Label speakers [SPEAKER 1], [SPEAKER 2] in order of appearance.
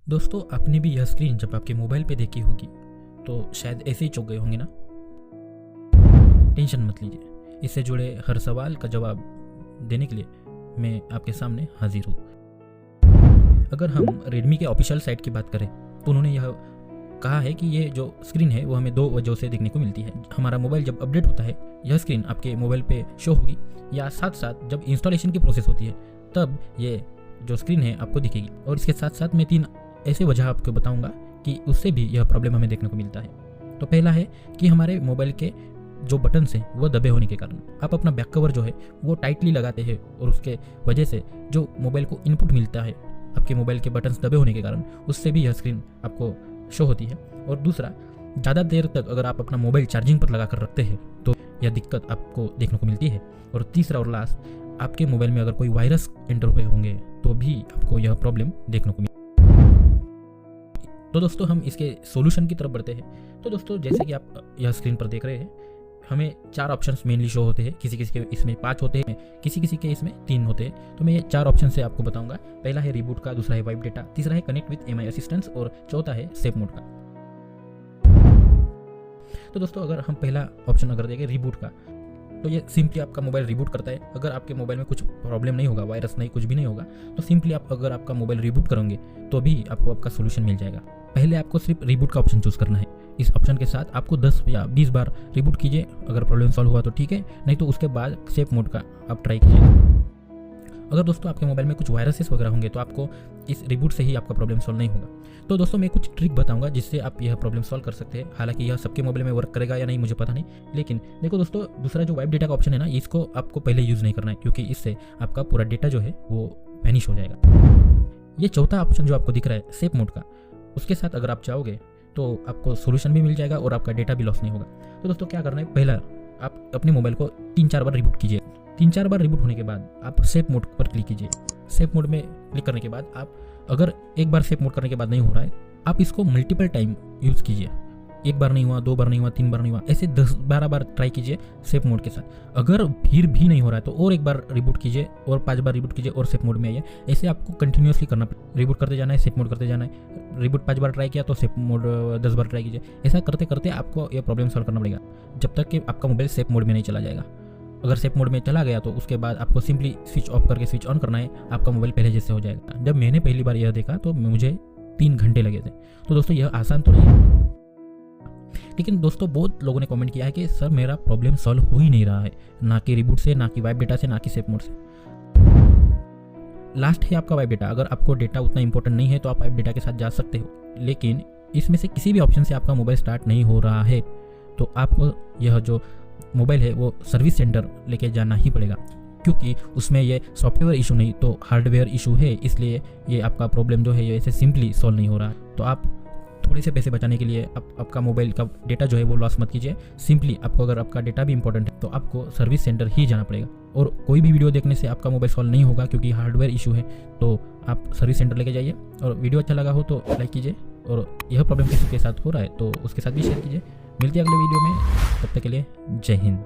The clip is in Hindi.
[SPEAKER 1] दोस्तों, आपने भी यह स्क्रीन जब आपके मोबाइल पे देखी होगी तो शायद ऐसे ही चौंक गए होंगे ना। टेंशन मत लीजिए, इससे जुड़े हर सवाल का जवाब देने के लिए मैं आपके सामने हाजिर हूँ। अगर हम Redmi के ऑफिशियल साइट की बात करें तो उन्होंने यह कहा है कि ये जो स्क्रीन है वो हमें दो वजहों से देखने को मिलती है। हमारा मोबाइल जब अपडेट होता है यह स्क्रीन आपके मोबाइल पे शो होगी, या साथ साथ जब इंस्टॉलेशन की प्रोसेस होती है तब ये जो स्क्रीन है आपको दिखेगी। और इसके साथ साथ मैं 3 ऐसे वजह आपको बताऊंगा कि उससे भी यह प्रॉब्लम हमें देखने को मिलता है। तो पहला है कि हमारे मोबाइल के जो बटन्स हैं वो दबे होने के कारण आप अपना बैक कवर जो है वो टाइटली लगाते हैं, और उसके वजह से जो मोबाइल को इनपुट मिलता है आपके मोबाइल के बटन्स दबे होने के कारण, उससे भी यह स्क्रीन आपको शो होती है। और दूसरा, ज़्यादा देर तक अगर आप अपना मोबाइल चार्जिंग पर लगा कर रखते हैं तो यह दिक्कत आपको देखने को मिलती है। और तीसरा और लास्ट, आपके मोबाइल में अगर कोई वायरस एंटर हुए होंगे तो भी आपको यह प्रॉब्लम देखने को मिलती है। तो दोस्तों, हम इसके सॉल्यूशन की तरफ बढ़ते हैं। तो दोस्तों, जैसे कि आप यह स्क्रीन पर देख रहे हैं, हमें 4 ऑप्शंस मेनली शो होते हैं। किसी किसी के इसमें 5 होते हैं, किसी किसी के इसमें 3 होते हैं। तो मैं ये 4 ऑप्शन से आपको बताऊंगा। पहला है रिबूट का, दूसरा है वाइप डेटा, तीसरा है कनेक्ट विद MI असिस्टेंस, और चौथा है सेफ मोड का। तो दोस्तों, अगर हम पहला ऑप्शन अगर देखें रिबूट का, तो ये सिंपली आपका मोबाइल रिबूट करता है। अगर आपके मोबाइल में कुछ प्रॉब्लम नहीं होगा, वायरस नहीं, कुछ भी नहीं होगा, तो सिंपली आप अगर आपका मोबाइल रिबूट करेंगे तो भी आपको आपका सोल्यूशन मिल जाएगा। पहले आपको सिर्फ रिबूट का ऑप्शन चूज़ करना है। इस ऑप्शन के साथ आपको 10 या 20 बार रिबूट कीजिए। अगर प्रॉब्लम सॉल्व हुआ तो ठीक है, नहीं तो उसके बाद सेफ मोड का आप ट्राई कीजिए। अगर दोस्तों आपके मोबाइल में कुछ वायरसेस वगैरह होंगे तो आपको इस रिबूट से ही आपका प्रॉब्लम सॉल्व नहीं होगा। तो दोस्तों, मैं कुछ ट्रिक बताऊंगा जिससे आप यह प्रॉब्लम सॉल्व कर सकते हैं। हालांकि यह सबके मोबाइल में वर्क करेगा या नहीं मुझे पता नहीं, लेकिन देखो दोस्तों, दूसरा जो वाइप डेटा का ऑप्शन है ना, इसको आपको पहले यूज़ नहीं करना है, क्योंकि इससे आपका पूरा डेटा जो है वो वैनिश हो जाएगा। ये चौथा ऑप्शन जो आपको दिख रहा है सेफ मोड का, उसके साथ अगर आप चाहोगे तो आपको सोल्यूशन भी मिल जाएगा और आपका डेटा भी लॉस नहीं होगा। तो दोस्तों, क्या करना है, पहला आप अपने मोबाइल को 3-4 बार रिबूट कीजिए। 3-4 बार रिबूट होने के बाद आप सेफ मोड पर क्लिक कीजिए। सेफ मोड में क्लिक करने के बाद आप, अगर एक बार सेफ मोड करने के बाद नहीं हो रहा है, आप इसको मल्टीपल टाइम यूज़ कीजिए। 1 बार नहीं हुआ, 2 बार नहीं हुआ, 3 बार नहीं हुआ, ऐसे 10-12 बार ट्राई कीजिए सेफ मोड के साथ। अगर फिर भी नहीं हो रहा है तो और 1 बार रिबूट कीजिए, और 5 बार रिबूट कीजिए और सेफ मोड में आइए। ऐसे आपको कंटिन्यूसली करना, रिबूट करते जाना है, सेफ मोड करते जाना है। रिबूट 5 बार ट्राई किया तो सेफ मोड 10 बार ट्राई कीजिए। ऐसा करते करते आपको यह प्रॉब्लम सॉल्व करना पड़ेगा जब तक कि आपका मोबाइल सेफ मोड में नहीं चला जाएगा। अगर सेफ मोड में चला गया तो उसके बाद आपको सिंपली स्विच ऑफ करके स्विच ऑन करना है, आपका मोबाइल पहले जैसे हो जाएगा। जब मैंने पहली बार यह देखा तो मुझे 3 घंटे लगे थे। तो दोस्तों, यह आसान तो नहीं है, लेकिन दोस्तों बहुत लोगों ने कमेंट किया है कि सर मेरा प्रॉब्लम सॉल्व हो ही नहीं रहा है, ना कि रिबूट से, ना कि वाइप डेटा से, ना कि सेफ मोड से। लास्ट है आपका वाइप डेटा। अगर आपको डेटा उतना इंपॉर्टेंट नहीं है तो आप वाइप डेटा के साथ जा सकते हो, लेकिन इसमें से किसी भी ऑप्शन से आपका मोबाइल स्टार्ट नहीं हो रहा है तो आपको यह जो मोबाइल है वो सर्विस सेंटर लेके जाना ही पड़ेगा, क्योंकि उसमें ये सॉफ्टवेयर इशू नहीं तो हार्डवेयर इशू है। इसलिए ये आपका प्रॉब्लम जो है ये ऐसे सिंपली सॉल्व नहीं हो रहा है। तो आप थोड़े से पैसे बचाने के लिए आपका मोबाइल का डेटा जो है वो लॉस मत कीजिए। सिंपली आपको, अगर आपका डेटा भी इंपॉर्टेंट है तो आपको सर्विस सेंटर ही जाना पड़ेगा। और कोई भी वीडियो देखने से आपका मोबाइल सॉल्व नहीं होगा, क्योंकि हार्डवेयर इशू है। तो आप सर्विस सेंटर लेके जाइए, और वीडियो अच्छा लगा हो तो लाइक कीजिए, और यह प्रॉब्लम किसी के साथ हो रहा है तो उसके साथ भी शेयर कीजिए। मिलते हैं अगले वीडियो में, तब तक के लिए जय हिंद।